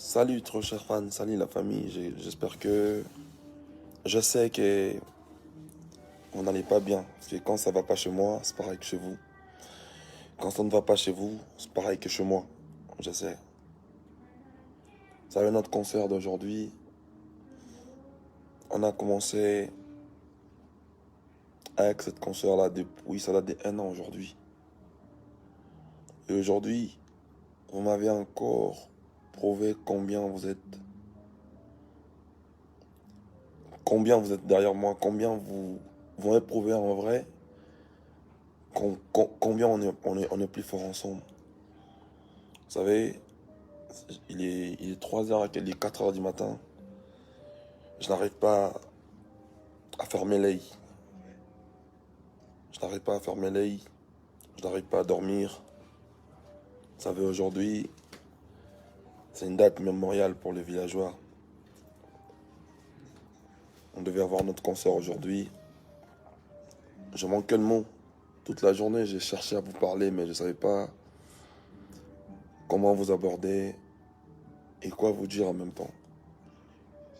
Salut, trop cher fan, salut la famille. J'espère que. Je sais que vous n'allez pas bien. Parce que quand ça va pas chez moi, c'est pareil que chez vous. Quand ça ne va pas chez vous, c'est pareil que chez moi. Je sais. Ça va notre concert d'aujourd'hui. On a commencé avec cette concert-là depuis. Ça date d'un an aujourd'hui. Et aujourd'hui, vous m'avez encore prouvé combien vous êtes. Combien vous êtes derrière moi. Combien vous m'avez prouvé en vrai. Combien on est plus fort ensemble. Vous savez, il est 3 heures, il est 4 heures du matin. Je n'arrive pas à fermer l'œil. Je n'arrive pas à fermer l'œil. Je n'arrive pas à dormir. Vous savez, aujourd'hui, c'est une date mémoriale pour les villageois. On devait avoir notre concert aujourd'hui. Je manquais de mots. Toute la journée, j'ai cherché à vous parler, mais je ne savais pas comment vous aborder et quoi vous dire en même temps.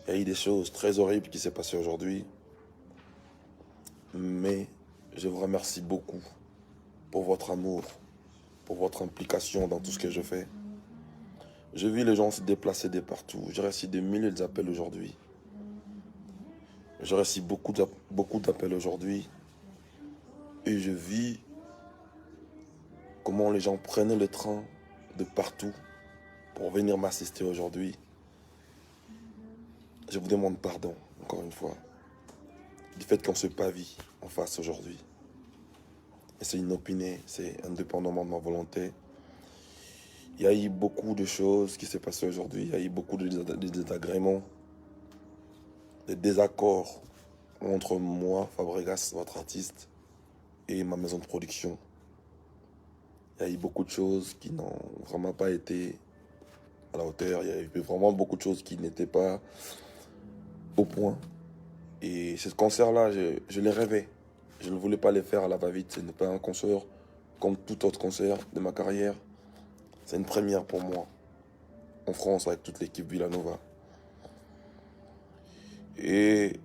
Il y a eu des choses très horribles qui s'est passées aujourd'hui. Mais je vous remercie beaucoup pour votre amour, pour votre implication dans tout ce que je fais. J'ai vu les gens se déplacer de partout. J'ai reçu des milliers d'appels aujourd'hui. J'ai reçu beaucoup d'appels aujourd'hui. Et je vis comment les gens prenaient le train de partout pour venir m'assister aujourd'hui. Je vous demande pardon, encore une fois, du fait qu'on se pavie en face aujourd'hui. Et c'est inopiné, c'est indépendamment de ma volonté. Il y a eu beaucoup de choses qui s'est passées aujourd'hui. Il y a eu beaucoup de désagréments, des désaccords entre moi, Fabregas, votre artiste, et ma maison de production. Il y a eu beaucoup de choses qui n'ont vraiment pas été à la hauteur. Il y a eu vraiment beaucoup de choses qui n'étaient pas au point. Et ce concert-là, je l'ai rêvé. Je ne voulais pas les faire à la va-vite. Ce n'est pas un concert comme tout autre concert de ma carrière. C'est une première pour moi, en France, avec toute l'équipe Villanova. Et,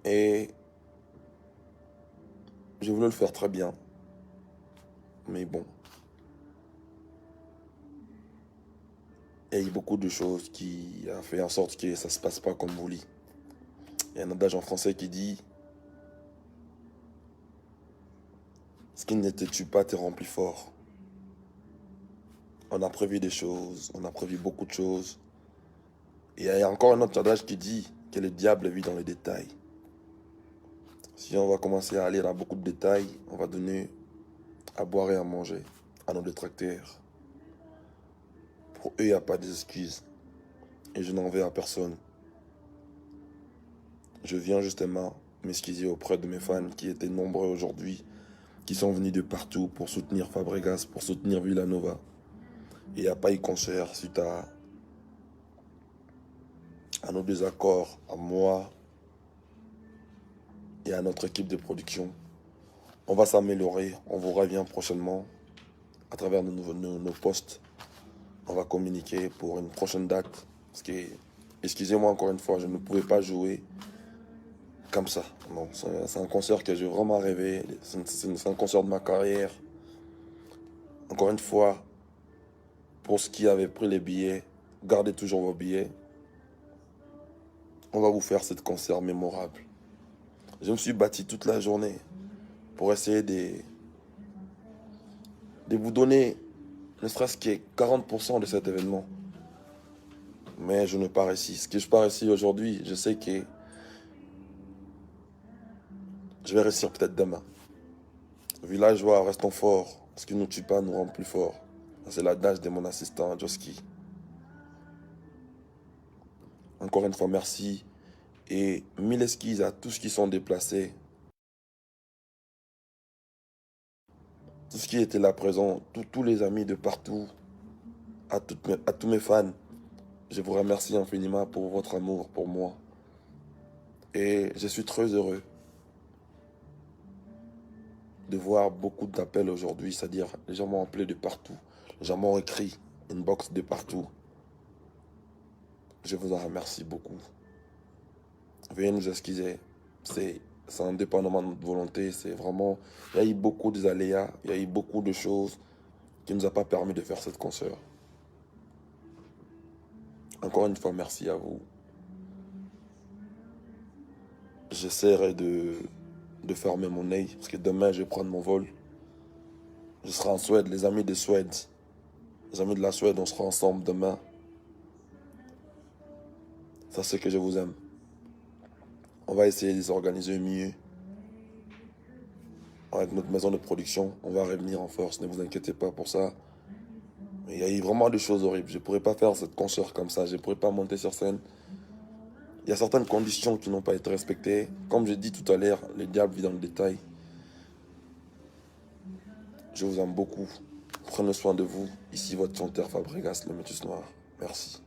et je voulais le faire très bien. Mais bon, il y a eu beaucoup de choses qui ont fait en sorte que ça ne se passe pas comme vous voulez. Il y a un adage en français qui dit: ce qui ne te tue pas te rend plus fort. On a prévu des choses, on a prévu beaucoup de choses. Et il y a encore un autre adage qui dit que le diable vit dans les détails. Si on va commencer à aller dans beaucoup de détails, on va donner à boire et à manger à nos détracteurs. Pour eux, il n'y a pas d'excuses. Et je n'en veux à personne. Je viens justement m'excuser auprès de mes fans qui étaient nombreux aujourd'hui, qui sont venus de partout pour soutenir Fabregas, pour soutenir Villanova. Et il n'y a pas eu concert suite à nos désaccords, à moi et à notre équipe de production. On va s'améliorer, on vous revient prochainement à travers nos posts. On va communiquer pour une prochaine date. Parce que, excusez-moi encore une fois, je ne pouvais pas jouer comme ça. Non, c'est un concert que j'ai vraiment rêvé. C'est un concert de ma carrière. Encore une fois, pour ceux qui avaient pris les billets, gardez toujours vos billets. On va vous faire ce concert mémorable. Je me suis battu toute la journée pour essayer de vous donner ne serait-ce que 40% de cet événement. Mais je ne pars ici. Ce que je pars ici aujourd'hui, je sais que je vais réussir peut-être demain. Villageois, restons forts. Ce qui ne nous tue pas nous rend plus forts. C'est l'adage de mon assistant, Joski. Encore une fois, merci. Et mille excuses à tous qui sont déplacés. Tous qui étaient là présents. Tous les amis de partout. À tous mes fans. Je vous remercie infiniment pour votre amour pour moi. Et je suis très heureux de voir beaucoup d'appels aujourd'hui, c'est-à-dire les gens m'ont appelé de partout, les gens m'ont écrit, inbox de partout. Je vous en remercie beaucoup. Veuillez nous excuser, c'est indépendamment de notre volonté, c'est vraiment, il y a eu beaucoup d'aléas, il y a eu beaucoup de choses qui ne nous a pas permis de faire cette concert. Encore une fois, merci à vous. J'essaierai de fermer mon œil, parce que demain, je vais prendre mon vol. Je serai en Suède, les amis de Suède. Les amis de la Suède, on sera ensemble demain. Ça, c'est que je vous aime. On va essayer de s'organiser mieux. Avec notre maison de production, on va revenir en force, ne vous inquiétez pas pour ça. Mais il y a eu vraiment des choses horribles. Je ne pourrais pas faire cette concert comme ça, je ne pourrais pas monter sur scène. Il y a certaines conditions qui n'ont pas été respectées. Comme je dis tout à l'heure, le diable vit dans le détail. Je vous aime beaucoup. Prenez soin de vous. Ici votre chanteur Fabregas, le Métis Noir. Merci.